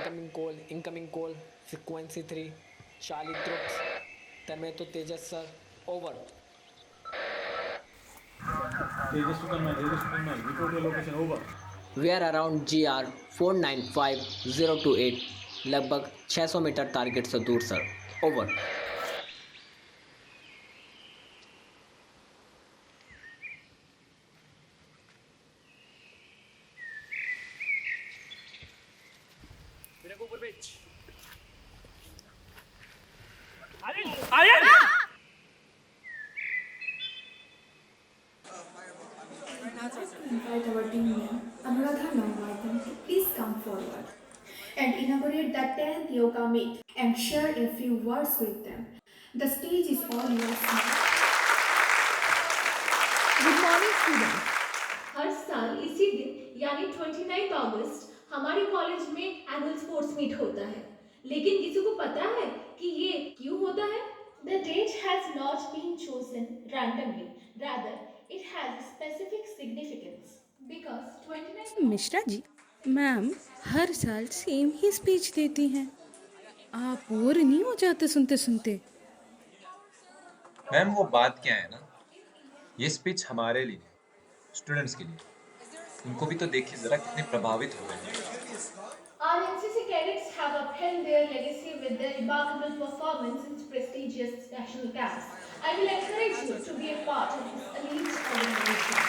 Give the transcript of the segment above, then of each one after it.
incoming call, frequency 3, Charlie Troops, Tanmay to Tejas sir, over. Tejas to Tanmay, report your location, over. We are around GR 495028, लगभग 600 metre target से दूर sir, over. Invite our team name, Anuradha Naumardhan, to please come forward and inaugurate the 10th yoga meet and share a few words with them. The stage is all yours now. Good morning student. हर साल इसी दिन यानी 29 अगस्त हमारे college में annual sports meet होता है, लेकिन किसी को पता है कि ये क्यों होता है? The date has not been chosen randomly. Rather, it has specific significance. Because 29 Mishra ji, ma'am हर साल सेम ही स्पीच देती हैं, आप बोर नहीं हो जाते सुनते सुनते? मैम वो बात क्या है ना, ये स्पीच हमारे लिए, स्टूडेंट्स के लिए, उनको भी तो देखिए जरा कितने प्रभावित हो गए हैं। Our NCC cadets have upheld their legacy with their remarkable performance in prestigious national camps. I will encourage you to be a part of this elite organization.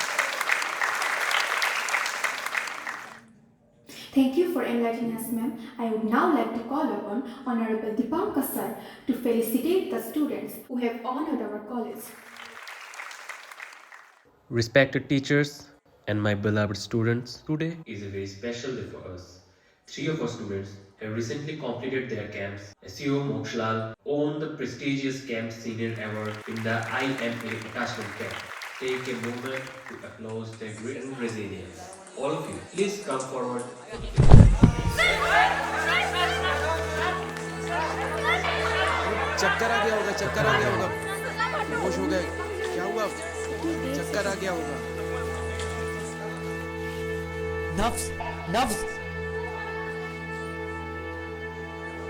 Thank you for enlightening us, ma'am. I would now like to call upon Honorable Dipankar sir to felicitate the students who have honored our college. Respected teachers and my beloved students, today is a very special day for us. 3 of our students have recently completed their camps. SEO Mokshilal won the prestigious Camp Senior Award in the IMA Attachment Camp. Take a moment to applaud their grit and resilience. All of you, please come forward. चक्कर आ गया होगा, चक्कर आ गया होगा, होश हो गए, क्या हुआ? चक्कर आ गया होगा। नफ्स नफ्स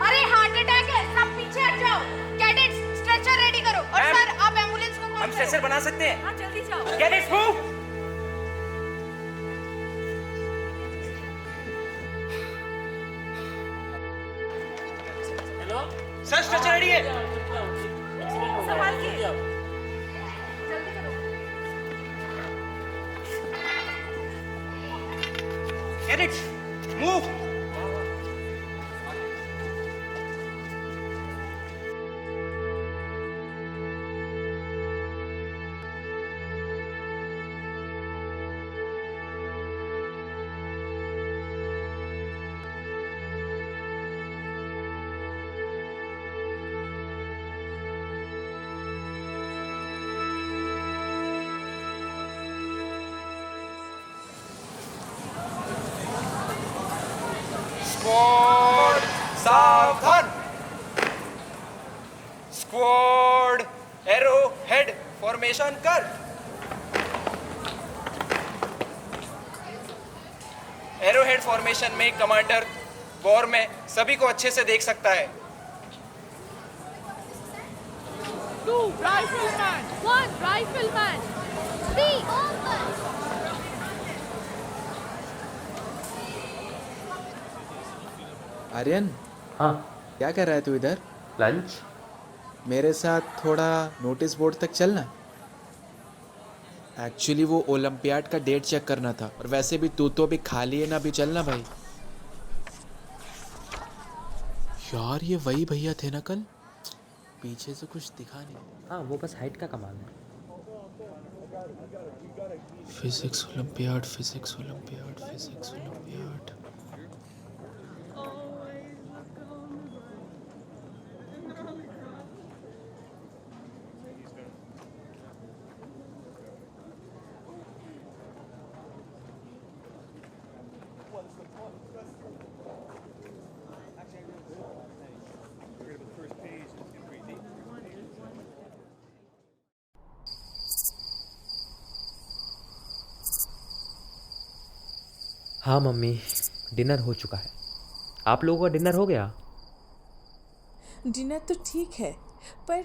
अरे हार्ट अटैक है, सब पीछे हट जाओ। कैडेट्स स्ट्रेचर रेडी करो। और सर आप एम्बुलेंस को कॉल करो। हम स्ट्रेचर बना सकते हैं। हाँ जल्दी जाओ। Cadets move. Hello sir, stretcher ready है। संभाल के जल्दी करो। Cadets move. स्क्वाड सावधान। स्क्वाड एरो हेड फॉर्मेशन कर। एरो हेड फॉर्मेशन में कमांडर वॉर में सभी को अच्छे से देख सकता है। 2 rifleman, 1 rifleman. 3 आर्यन, हाँ, क्या कर रहा है तू इधर? लंच। मेरे साथ थोड़ा नोटिस बोर्ड तक चलना। एक्चुअली वो ओलंपियाड का डेट चेक करना था, और वैसे भी तू तो अभी खाली है ना, अभी चलना भाई। यार ये वही भैया थे ना कल, पीछे से कुछ दिखा नहीं। हाँ, वो बस हाइट का कमाल है। Physics olympiad, physics olympiad, physics olympiad. हाँ मम्मी, डिनर हो चुका है। आप लोगों का डिनर हो गया? डिनर तो ठीक है, पर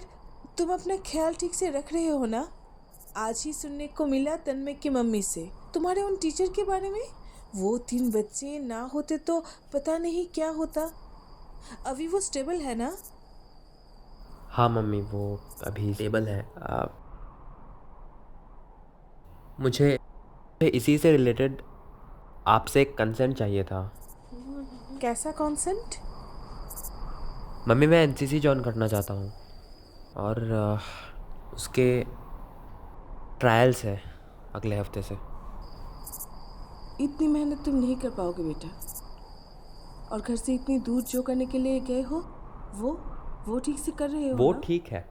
तुम अपना ख्याल ठीक से रख रहे हो ना? आज ही सुनने को मिला तन्मय की मम्मी से तुम्हारे उन टीचर के बारे में। वो 3 बच्चे ना होते तो पता नहीं क्या होता। अभी वो स्टेबल है ना? हाँ मम्मी, वो अभी स्टेबल है। मुझे इसी से रिलेटेड आपसे एक कंसेंट चाहिए था। कैसा कॉन्सेंट? मम्मी, मैं एनसीसी ज्वाइन करना चाहता हूँ और उसके ट्रायल्स है अगले हफ्ते से। इतनी मेहनत तुम नहीं कर पाओगे बेटा। और घर से इतनी दूर जो करने के लिए गए हो वो ठीक से कर रहे हो वो ना? ठीक है,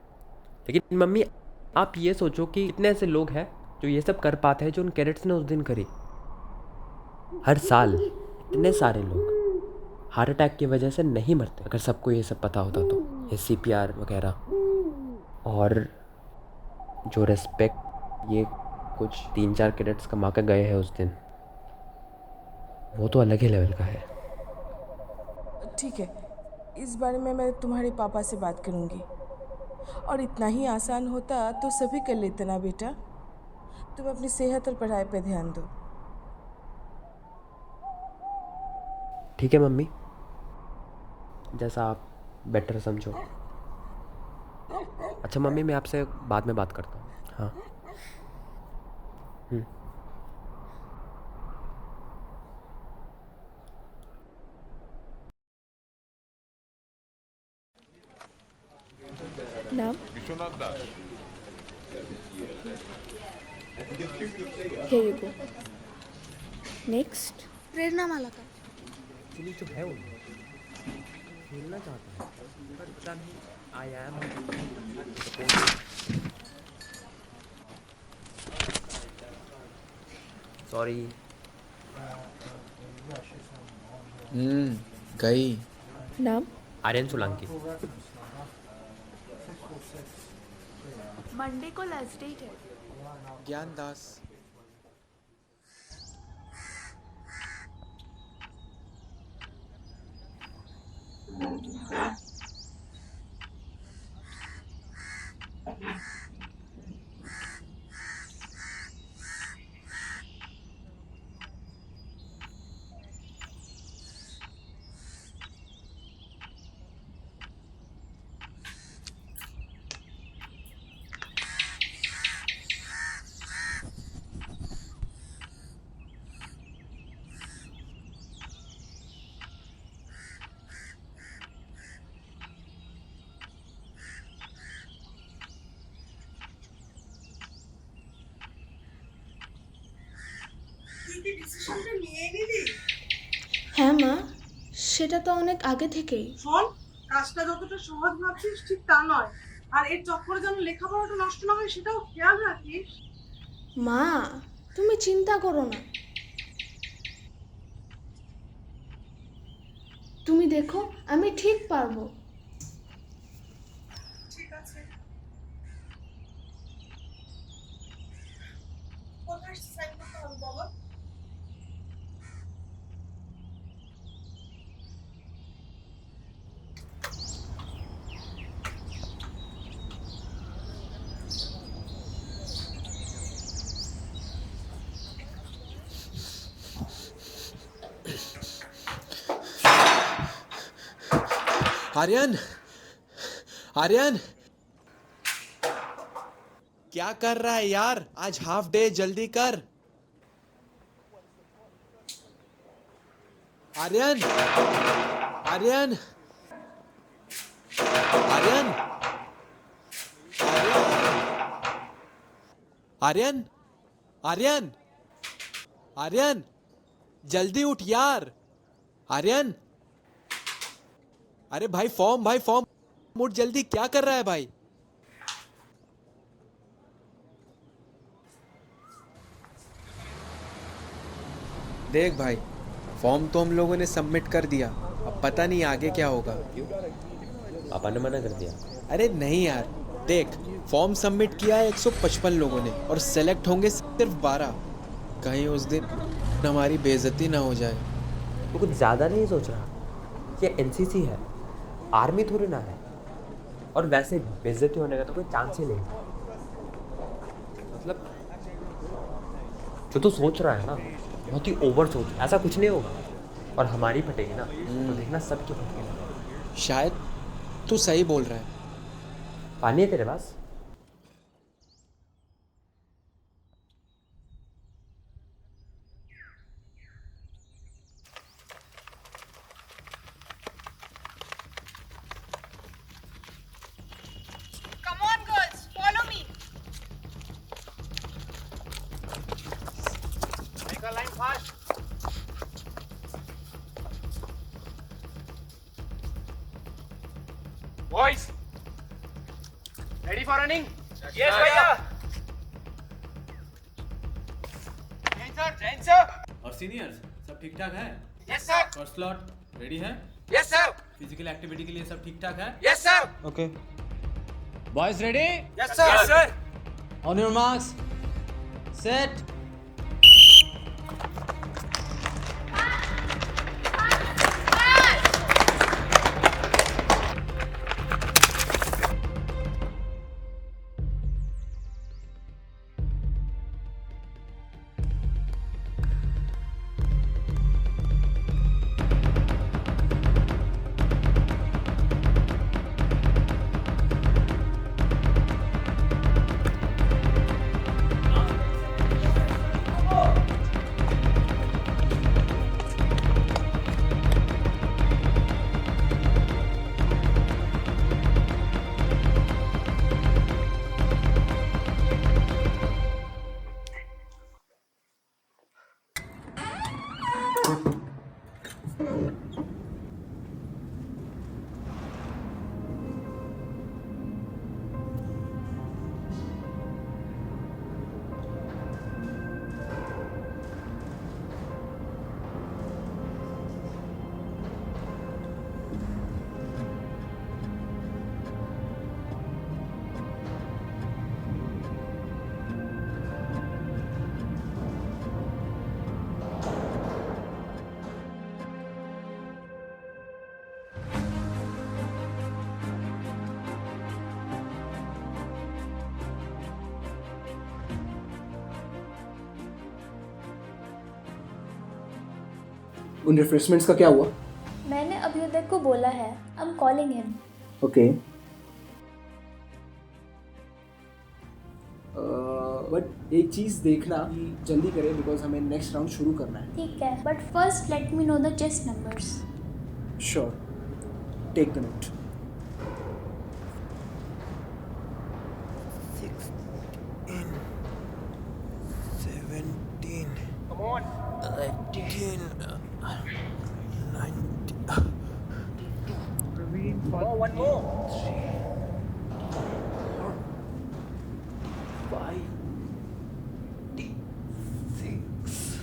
लेकिन मम्मी आप ये सोचो कि कितने ऐसे लोग हैं जो ये सब कर पाते हैं जो उन कैडेट्स ने उस दिन करी। हर साल इतने सारे लोग हार्ट अटैक की वजह से नहीं मरते। अगर सबको ये सब पता होता तो, ये CPR वगैरह। और जो रेस्पेक्ट ये कुछ 3-4 कैडेट्स कमा के गए हैं उस दिन, वो तो अलग ही लेवल का है। ठीक है, इस बारे में मैं तुम्हारे पापा से बात करूंगी। और इतना ही आसान होता तो सभी कर लेते ना बेटा। तुम अपनी सेहत और पढ़ाई पे ध्यान दो। ठीक है मम्मी, जैसा आप बेटर समझो। अच्छा मम्मी, मैं आपसे बाद में बात करता हूँ। हाँ। Now, here you go. Next. प्रेरणा माला का जो है वो खेलना चाहता है, पर पता नहीं आई एम सॉरी। गई। नाम? आर्यन सोलंकी। मंडे को लास्ट डेट है। ज्ञान दास। হ্যাঁ মা, সেটা তো অনেক আগে থেকেই। শোন, কাজটা যতটা সহজ ভাবছিস ঠিক তা নয়। আর এর চক্করে যেন লেখাপড়াটা নষ্ট না হয় সেটাও খেয়াল রাখিস। মা, তুমি চিন্তা করো না। তুমি দেখো, আমি ঠিক পারবো। ঠিক আছে। কোথায় সাইন করতে হবে বলো? आर्यन, आर्यन, क्या कर रहा है यार? आज हाफ डे, जल्दी कर। आर्यन, आर्यन, आर्यन, आर्यन, आर्यन, आर्यन, जल्दी उठ यार। आर्यन, अरे भाई फॉर्म उठ जल्दी, क्या कर रहा है भाई? देख भाई, फॉर्म तो हम लोगों ने सबमिट कर दिया, अब पता नहीं आगे क्या होगा। पापा ने मना कर दिया। अरे नहीं यार, देख फॉर्म सबमिट किया है 155 लोगों ने और सेलेक्ट होंगे सिर्फ 12। कहीं उस दिन हमारी बेइज्जती ना हो जाए। तो कुछ ज़्यादा नहीं सोच रहा? ये एनसीसी है, आर्मी थोड़ी ना है। और वैसे बेइज्जती होने का तो कोई चांस ही नहीं। मतलब जो तू सोच रहा है ना, बहुत ही ओवर सोच, ऐसा कुछ नहीं होगा। और हमारी फटेगी ना तो देखना सबकी फटेगी। शायद तू सही बोल रहा है। पानी है तेरे पास? Come on, girls, follow me. Make a line fast. Boys, ready for running? Yes, भैया. जैन सर. और सीनियर्स सब ठीक ठाक है? Yes, sir. First slot ready है? Yes, sir. फिजिकल एक्टिविटी के लिए सब ठीक ठाक है? Yes, sir. Okay boys ready? Yes, sir. Yes, sir. On your marks set उन रिफ्रेशमेंट्स का क्या हुआ? मैंने अभ्युदय को बोला है, I am calling him. Okay but एक चीज़ देखना कि जल्दी करें बिकॉज हमें नेक्स्ट राउंड शुरू करना है। ठीक है, but first let me know the chest numbers. Sure, take the note. 17 Come on. 18 One more. 5 6 27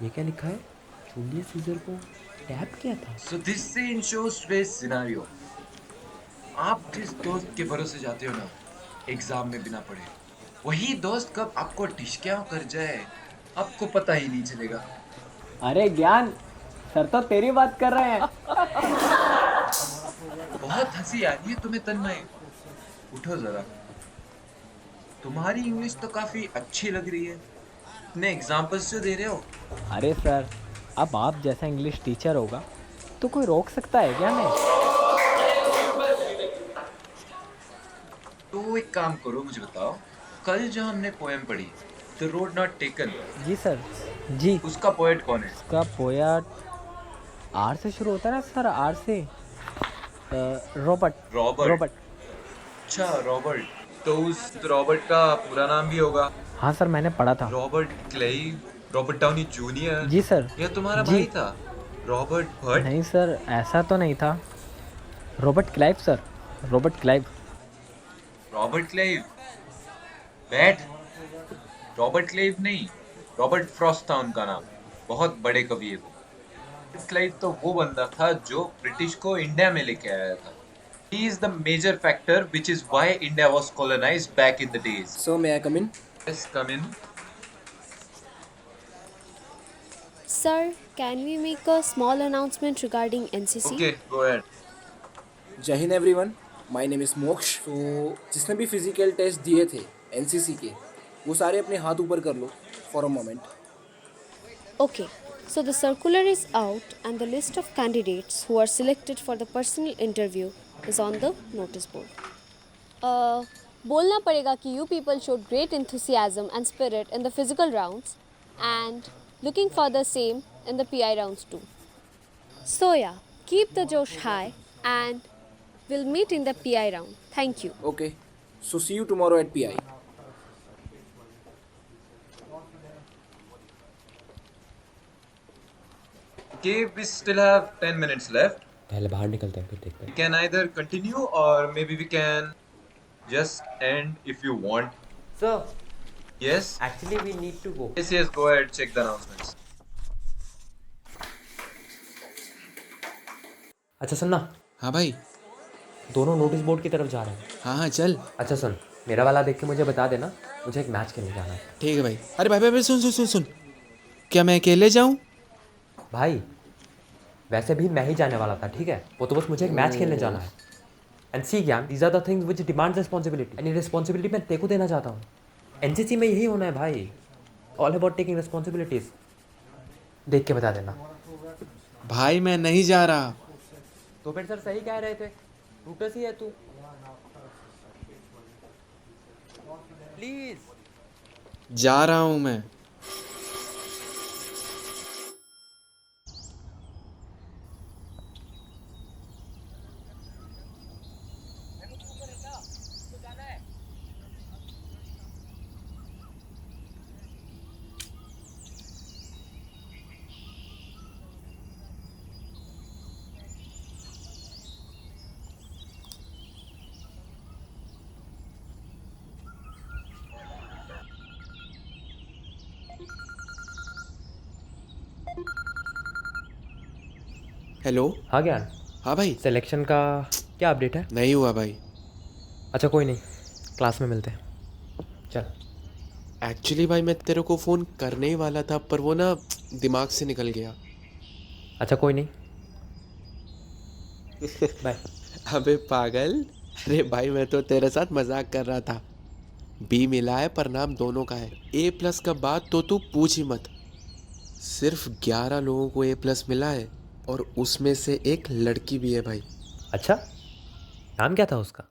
ये क्या लिखा है? जूलियस सीजर को टैप किया था। So this scene shows today's scenario. आप जिस दोस्त के भरोसे जाते हो ना एग्जाम में बिना पढ़े, वही दोस्त कब आपको टिश्कियां कर जाए आपको पता ही नहीं चलेगा। अरे ज्ञान, सर तो तेरी बात कर रहे हैं। बहुत हंसी आ रही है तुम्हें तन्मय। उठो जरा। तुम्हारी इंग्लिश तो काफी अच्छी लग रही है। इतने एग्जाम्पल्स जो दे रहे हो। अरे सर, अब आप जैसा इंग्लिश टीचर होगा तो कोई रोक सकता है क्या? नहीं। तो एक काम करो, मुझे बताओ, कल जो हमने पोएम पढ़ी द रोड नॉट टेकन। जी सर। जी। उसका पोएट कौन है? उसका पोएट आर से शुरू होता है ना सर, आर से। रॉबर्ट। रॉबर्ट। अच्छा रॉबर्ट, तो उस रॉबर्ट का पूरा नाम भी होगा? हाँ सर, मैंने पढ़ा था। Robert Clive, Robert Downey junior. जी सर। यह तुम्हारा जी। भाई था? रॉबर्ट भट्ट? नहीं सर, ऐसा तो नहीं था। Robert Clive sir, Robert Clive. Robert Clive. बैठ। रॉबर्ट क्लाइव नहीं, रॉबर्ट फ्रॉस्ट था उनका नाम। बहुत बड़े कवि है वो। रॉबर्ट क्लाइव तो वो बंदा था जो ब्रिटिश को इंडिया में लेके आया था। He is the major factor, which is why India was colonized back in the days. So may I come in? Yes, come in. Sir, can we make a small announcement regarding NCC? Okay, go ahead. जय Hind everyone, my name is मोक्ष। तो जिसने भी physical test दिए थे NCC के, वो सारे अपने हाथ ऊपर कर लो for a moment. Okay, so the circular is out and the list of candidates who are selected for the personal interview is on the notice board. बोलना पड़ेगा कि you people showed great enthusiasm and spirit in the physical rounds and looking for the same in the PI rounds too. So yeah, keep the josh high and we'll meet in the PI round. Thank you. Okay, so see you tomorrow at PI. Okay, we still have 10 minutes left. पहले बाहर निकलते हैं फिर देखते We हैं। can either continue or maybe we can just end if you want. Sir. Yes. Actually, we need to go. Yes, yes. Go ahead. Check the announcements. अच्छा सुनना। हाँ भाई। दोनों नोटिस बोर्ड की तरफ जा रहे हैं। हाँ हाँ चल। अच्छा सुन, मेरा वाला देख के मुझे बता देना, मुझे एक मैच खेलने जाना है। ठीक है भाई। अरे भाई भाई भाई सुन सुन सुन सुन, क्या मैं अकेले जाऊँ? भाई वैसे भी मैं ही जाने वाला था, ठीक है? वो तो बस मुझे एक मैच खेलने जाना है। एंड सी ज्ञान, these are the things which demands responsibility, and ये रिस्पॉन्सिबिलिटी मैं तेरे को देना चाहता हूँ। एनसीसी में यही होना है भाई, ऑल अबाउट टेकिंग रिस्पॉन्सिबिलिटीज। देख के बता देना। भाई मैं नहीं जा रहा। तो फिर सर सही कह रहे थे, रूटस ही है तू। प्लीज। जा रहा हूँ मैं। हेलो। हाँ ज्ञान। हाँ भाई। सिलेक्शन का क्या अपडेट है? नहीं हुआ भाई। अच्छा कोई नहीं, क्लास में मिलते हैं, चल। एक्चुअली भाई मैं तेरे को फ़ोन करने ही वाला था, पर वो ना दिमाग से निकल गया। अच्छा कोई नहीं, बाय। अबे पागल, अरे भाई मैं तो तेरे साथ मजाक कर रहा था। बी मिला है पर नाम दोनों का है। A+ का बात तो तू पूछ ही मत। सिर्फ 11 लोगों को A+ मिला है और उसमें से एक लड़की भी है भाई। अच्छा, नाम क्या था उसका?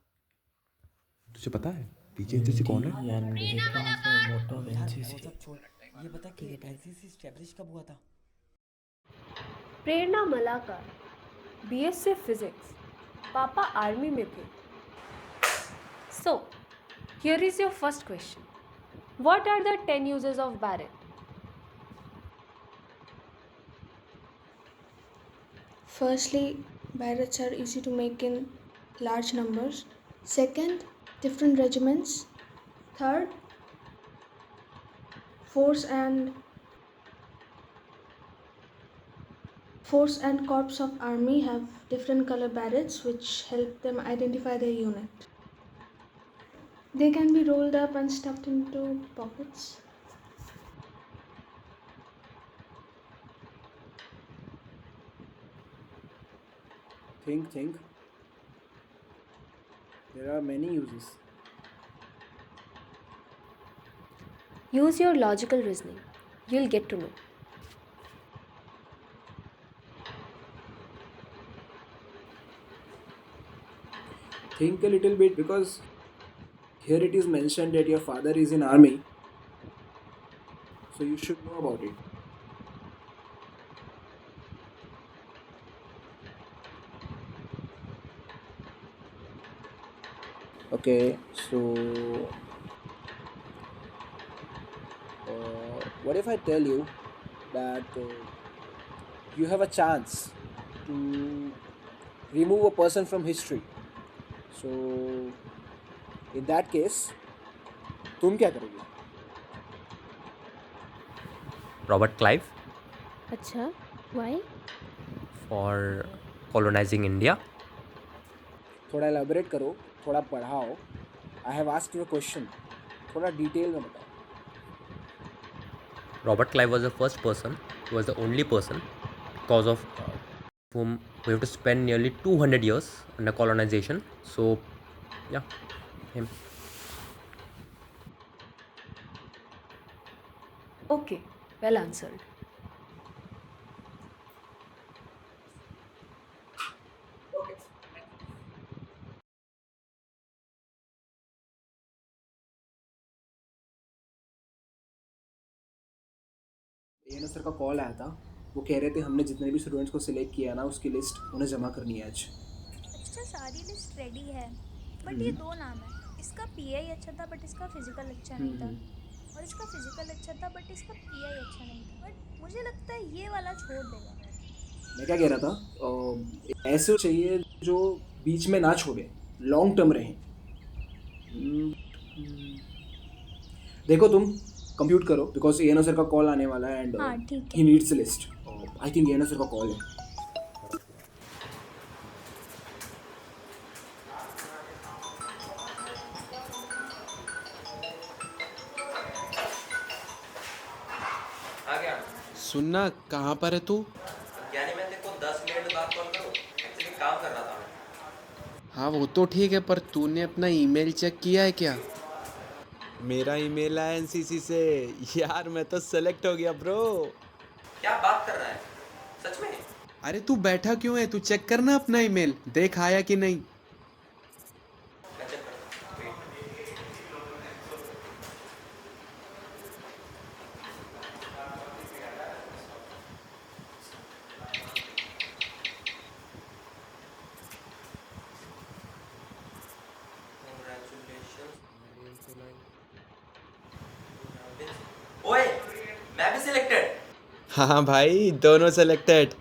तुझे पता है पीछे एनसीसी कौन है? ये बता कि एनसीसी एस्टैब्लिश कब हुआ था? प्रेरणा मलाकर, BSc फिजिक्स, पापा आर्मी में थे। So, here is your first question. What are the 10 uses of Barrett? Firstly, Barretts are easy to make in large numbers. Second, different regiments. Third, force and corps of army have different color Barretts which help them identify their unit. They can be rolled up and stuffed into pockets. Think. There are many uses. Use your logical reasoning. You'll get to know. Think a little bit, because here it is mentioned that your father is in army, so you should know about it. Okay, so what if I tell you that you have a chance to remove a person from history? So in that case, तुम क्या करोगे? Robert Clive अच्छा, why? for colonizing India. थोड़ा elaborate करो, थोड़ा पढ़ाओ. I have asked you a question, थोड़ा detail में बताओ. Robert Clive was the first person, he was the only person because of whom we have to spend nearly 200 years under colonization. So, yeah, him. Okay, well answered. ANO sir का call आया था. वो कह रहे थे हमने जितने भी स्टूडेंट्स को सिलेक्ट किया ना उसकी लिस्ट उन्हें जमा करनी है आज. अच्छा सारी लिस्ट रेडी है बट ये दो नाम है. इसका पीआई अच्छा था बट इसका फिजिकल अच्छा नहीं था और इसका फिजिकल अच्छा था बट इसका पीआई अच्छा नहीं था. बट मुझे लगता है ये वाला छोड़ देगा. मैं क्या कह रहा था, ऐसे चाहिए जो बीच में ना छोड़े, लॉन्ग टर्म रहे. देखो तुम कंप्यूट करो बिकॉज एएनओ सर का कॉल आने वाला है एंड हाँ, ठीक है. He needs list. I think ANO sir का कॉल है. सुनना, कहाँ पर है तू? यानी मैं तेरे को 10 मिनट में बात कॉल करूँ? एक्चुअली काम कर रहा था मैं. हाँ वो तो ठीक है, पर तूने अपना ईमेल चेक किया है क्या? मेरा ईमेल आया एनसीसी से. यार मैं तो सेलेक्ट हो गया ब्रो. क्या बात कर रहा है? सच में? अरे तू बैठा क्यों है? तू चेक करना अपना ईमेल, देख आया कि नहीं. ओए, मैं भी सिलेक्टेड. हाँ भाई, दोनों सेलेक्टेड.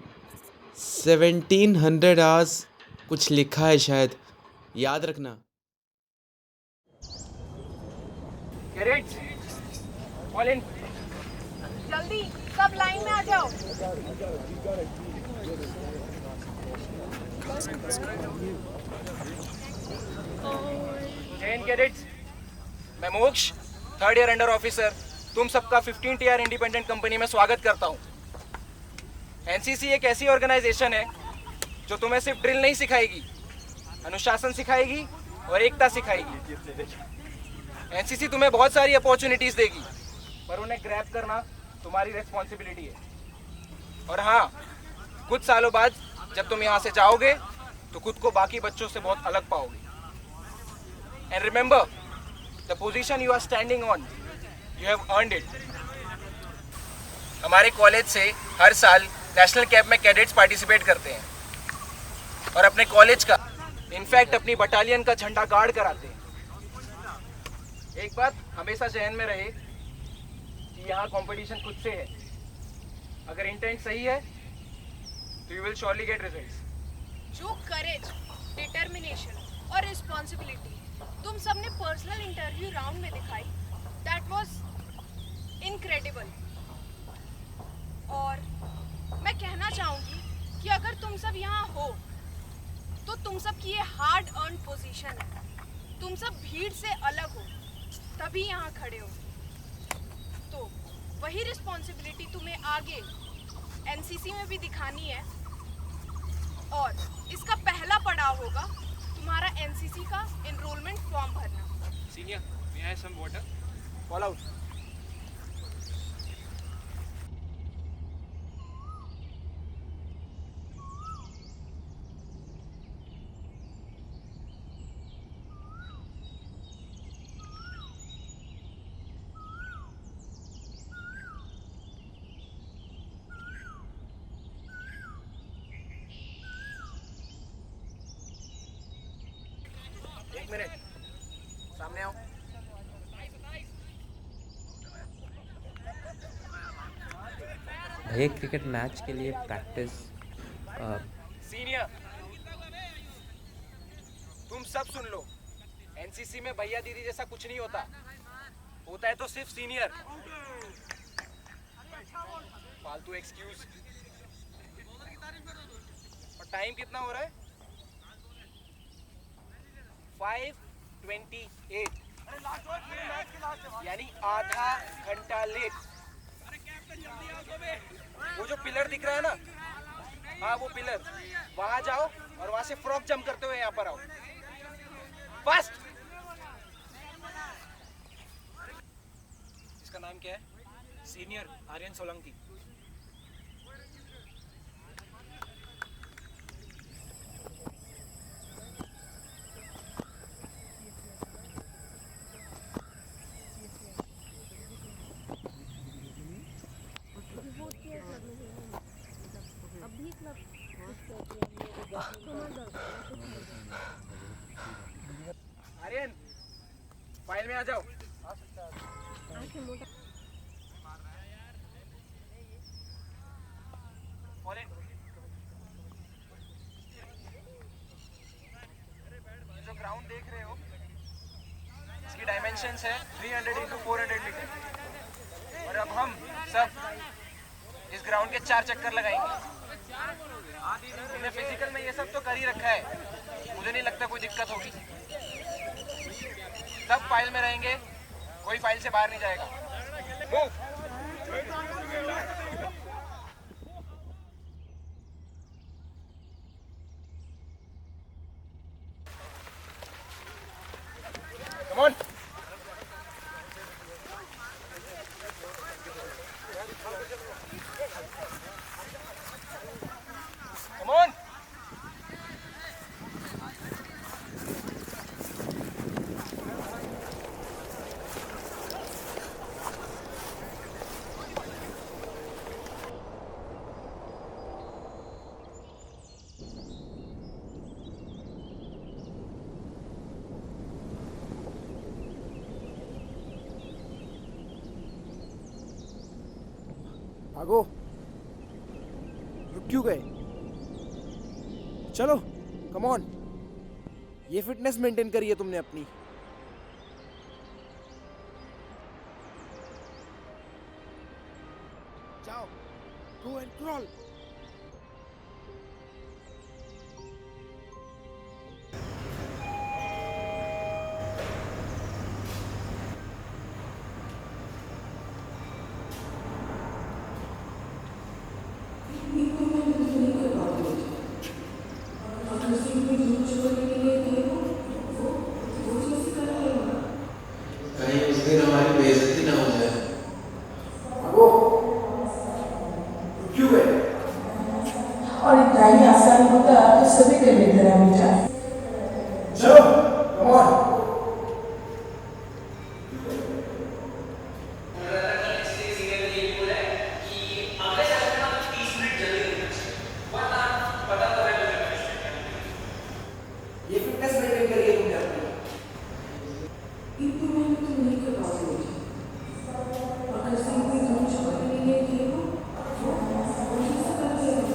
1700 आवर्स कुछ लिखा है शायद, याद रखना. Cadets, fall in. जल्दी सब लाइन में आ जाओ. जैन कैडेट्स, मैं मोक्ष, 3rd ईयर अंडर ऑफिसर, तुम सबका 15th ईयर इंडिपेंडेंट कंपनी में स्वागत करता हूँ. एनसीसी एक ऐसी ऑर्गेनाइजेशन है जो तुम्हें सिर्फ ड्रिल नहीं सिखाएगी, अनुशासन सिखाएगी और एकता सिखाएगी. एनसीसी तुम्हें बहुत सारी अपॉर्चुनिटीज देगी पर उन्हें ग्रैब करना तुम्हारी रिस्पॉन्सिबिलिटी है. और हाँ, कुछ सालों बाद जब तुम यहाँ से जाओगे तो खुद को बाकी बच्चों से बहुत अलग पाओगे. And remember, the position you are standing on, you have earned it. हमारे कॉलेज से हर साल नेशनल कैंप में कैडेट्स पार्टिसिपेट करते हैं और अपने कॉलेज का, इनफैक्ट अपनी बटालियन का झंडा गार्ड कराते हैं. एक बात हमेशा जहन में रहे कि यहाँ कंपटीशन खुद से है. अगर इंटेंट सही है तो you will surely gate results. जो करेज, डिटर्मिनेशन और रिस्पॉन्सिबिलिटी तुम सबने पर्सनल इंटरव्यू राउंड में दिखाई, दैट वाज इनक्रेडिबल. और मैं कहना चाहूँगी कि अगर तुम सब यहाँ हो तो तुम सब की ये हार्ड अर्न पोजीशन है. तुम सब भीड़ से अलग हो तभी यहाँ खड़े हो. तो वही रिस्पॉन्सिबिलिटी तुम्हें आगे एनसीसी में भी दिखानी है और इसका पहला पड़ाव होगा तुम्हारा एनसीसी का एनरोलमेंट फॉर्म भरना. Senior, may I have some water? Fall out. एक मिनट, सामने आओ. भैया क्रिकेट मैच के लिए प्रैक्टिस. सीनियर, तुम सब सुन लो, एनसीसी में भैया दीदी जैसा कुछ नहीं होता. होता है तो सिर्फ सीनियर. फालतू एक्सक्यूज। और टाइम कितना हो रहा है? 5:28, यानी आधा घंटा लेट। वो जो पिलर दिख रहा है ना, हाँ वो पिलर, वहां जाओ और वहां से फ्रॉक जंप करते हुए यहाँ पर आओ, फास्ट। इसका नाम क्या है? सीनियर आर्यन सोलंकी। आर्यन, फाइल में आ जाओ। जो ग्राउंड देख रहे हो, इसकी डायमेंशंस है 300 × 400 मीटर। और अब हम सब इस ग्राउंड के 4 चक्कर लगाएंगे। मैंने फिजिकल में ये सब तो कर ही रखा है, मुझे नहीं लगता कोई दिक्कत होगी। सब फाइल में रहेंगे, कोई फाइल से बाहर नहीं जाएगा। Move. Come on. Come on. भागो, रुक क्यों गए? चलो, कम ऑन। ये फिटनेस मेंटेन करी है तुमने अपनी। जाओ, गो एंड क्रॉल। कहीं उस दिन हमारी बेइज्जती ना हो जाए। भागो, रुक क्यों गए? और इतना ही आसान होता तो सभी कर लेते ना बेटा। चलो, कम ऑन। ये फिटनेस मेंटेन करी है तुमने अपनी। इतनी मेहनत तो नहीं कर पाते बेटा। अगर से कोई काम छोड़ के नहीं गए थे वो कैसे कर लेगा?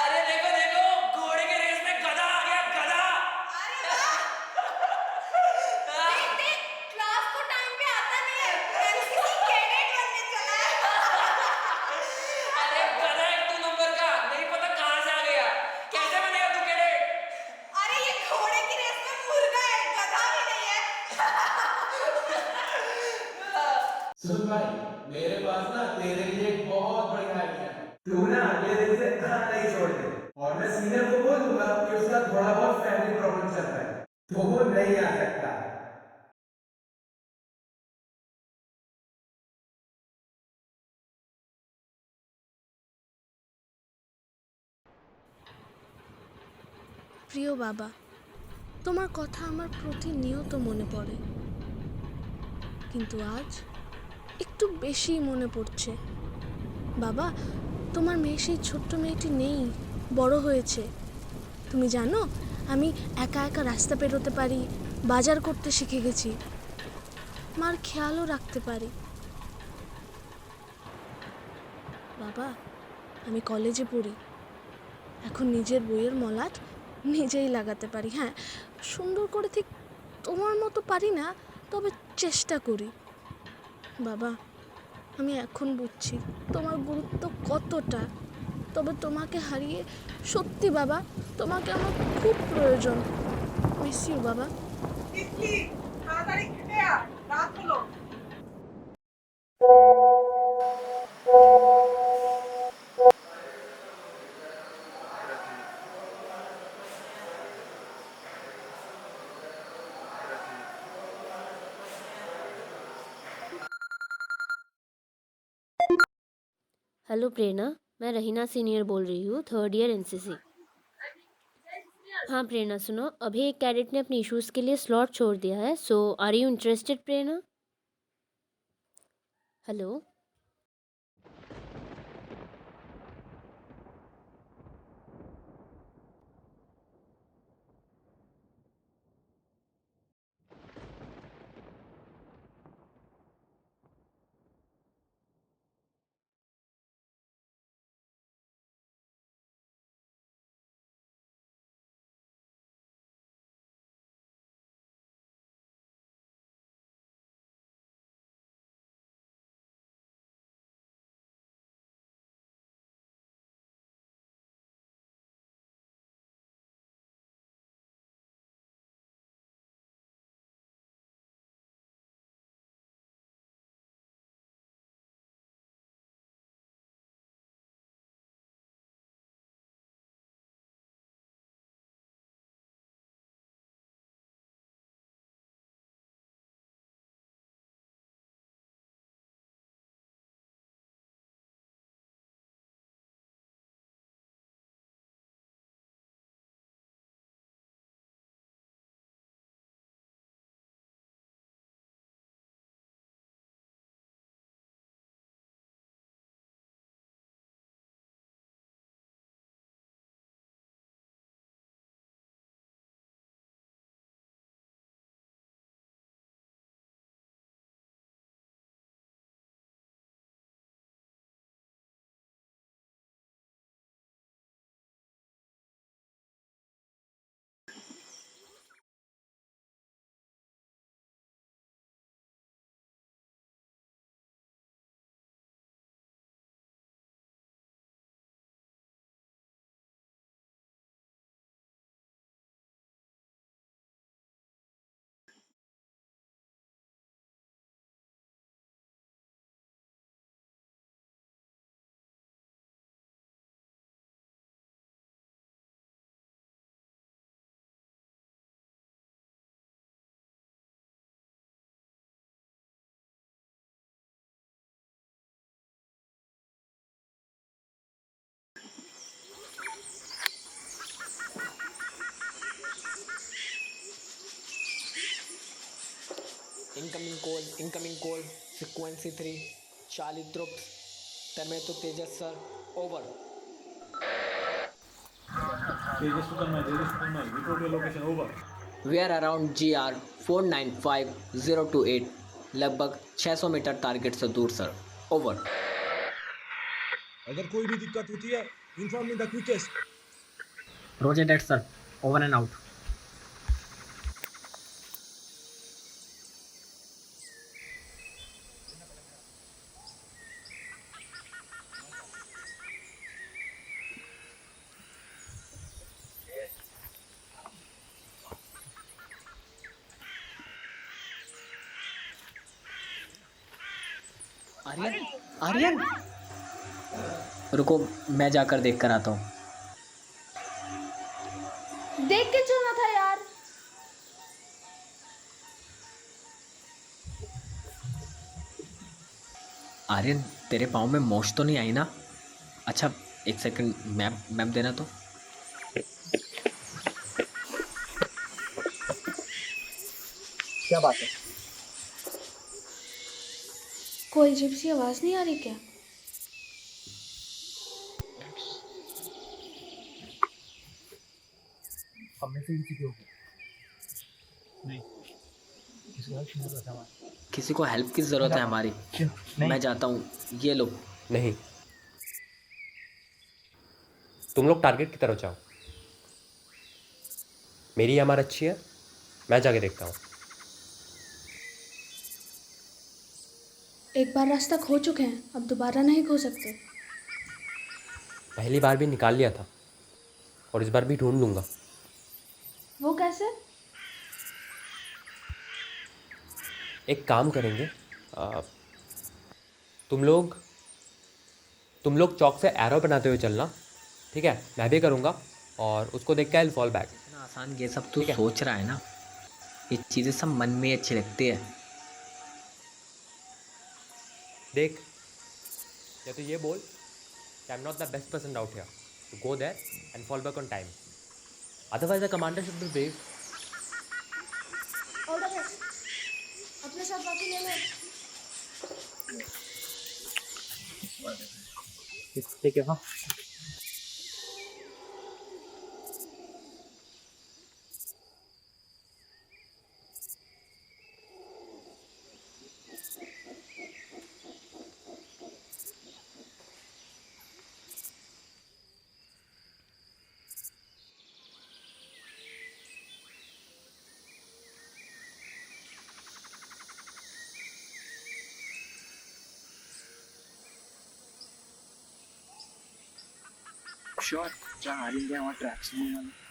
अरे देखो देखो, घोड़े के रेस में गधा आ गया, गधा। देख देख, क्लास को टाइम पे आता नहीं है, एनसीसी कैडेट बनने चला है। अरे गधा एक 2 नंबर का, नहीं पता कहाँ से आ गया। कैसे बनेगा तू कैडेट? अरे ये घोड़े की रेस में मुर्गा है, गधा भी नहीं है। सुन भाई, मेरे पास ना तेरे लिए एक बहुत बढ़िया आइडिया है। तू ना अगले दिन से खाना नहीं छोड़ दे, और मैं सीनियर को बोल दूंगा कि उसका थोड़ा बहुत फैमिली प्रॉब्लम चल रहा है, तो वो नहीं आ सकता। প্রিয় বাবা, তোমার কথা আমার প্রতিনিয়ত মনে পড়ে, কিন্তু আজ একটু বেশি মনে পড়ছে। বাবা, তোমার মেয়ে, সেই ছোট্ট মেয়েটি নেই, বড় হয়েছে। তুমি জানো, আমি একা একা রাস্তা পেরোতে পারি, বাজার করতে শিখে গেছি, মার খেয়ালও রাখতে পারি। বাবা, আমি কলেজে পড়ি, এখন নিজের বইয়ের মলাট নিজেই লাগাতে পারি। হ্যাঁ, সুন্দর করে ঠিক তোমার মতো পারি না, তবে চেষ্টা করি। বাবা, আমি এখন বুঝছি তোমার গুরুত্ব কতটা। তবে তোমাকে হারিয়ে সত্যি বাবা, তোমাকে আমার খুব প্রয়োজন। মিস ইউ বাবা। তাড়াতাড়ি খেতে আয়, রাত হলো। हेलो प्रेरणा, मैं रहीना सीनियर बोल रही हूँ, 3rd ईयर एनसीसी। हाँ प्रेरणा, सुनो, अभी एक कैडेट ने अपने इश्यूज़ के लिए स्लॉट छोड़ दिया है, so are you interested Prerna? Hello. Incoming call, frequency 3, Charlie troops, Terminator Tejas sir, over. Tejas Putanmai, report your location, over. We are around GR 495028, लगभग 600 मीटर टारगेट से दूर सर, ओवर। अगर कोई भी दिक्कत होती है, inform me the quickest. Roger that sir, over and out. Aryan, Aryan, रुको मैं जाकर देख कर आता हूँ। देख के चलना था यार। आर्यन, तेरे पाँव में मोच तो नहीं आई ना? अच्छा एक सेकंड, मैप मैप देना तो। क्या बात है? कोई अजीब सी आवाज़ नहीं आ रही क्या? हम में से किसी की होगी? नहीं, किसी को हेल्प की जरूरत है हमारी। किसी को हेल्प की ज़रूरत है हमारी। मैं जाता हूँ, ये लो। नहीं, तुम लोग टारगेट की तरफ जाओ। मेरी एमआर अच्छी है, मैं जाके देखता हूँ। एक बार रास्ता खो चुके हैं, अब दोबारा नहीं खो सकते। पहली बार भी निकाल लिया था और इस बार भी ढूंढ लूँगा। वो कैसे? एक काम करेंगे, तुम लोग चौक से एरो बनाते हुए चलना, ठीक है? मैं भी करूँगा और उसको देख के आई विल फॉल बैक। इतना आसान ये सब तू सोच रहा है ना, ये चीज़ें सब मन में ही अच्छी लगती है। देख, या तो ये बोल I am not the best person out here to go there and fall back on time, otherwise the commander should be brave. All the best. अपने साथ बाकी ले लो। ठीक है। हाँ, श्योर। जहाँ आ रही है वहाँ ट्रैक्स नहीं आना।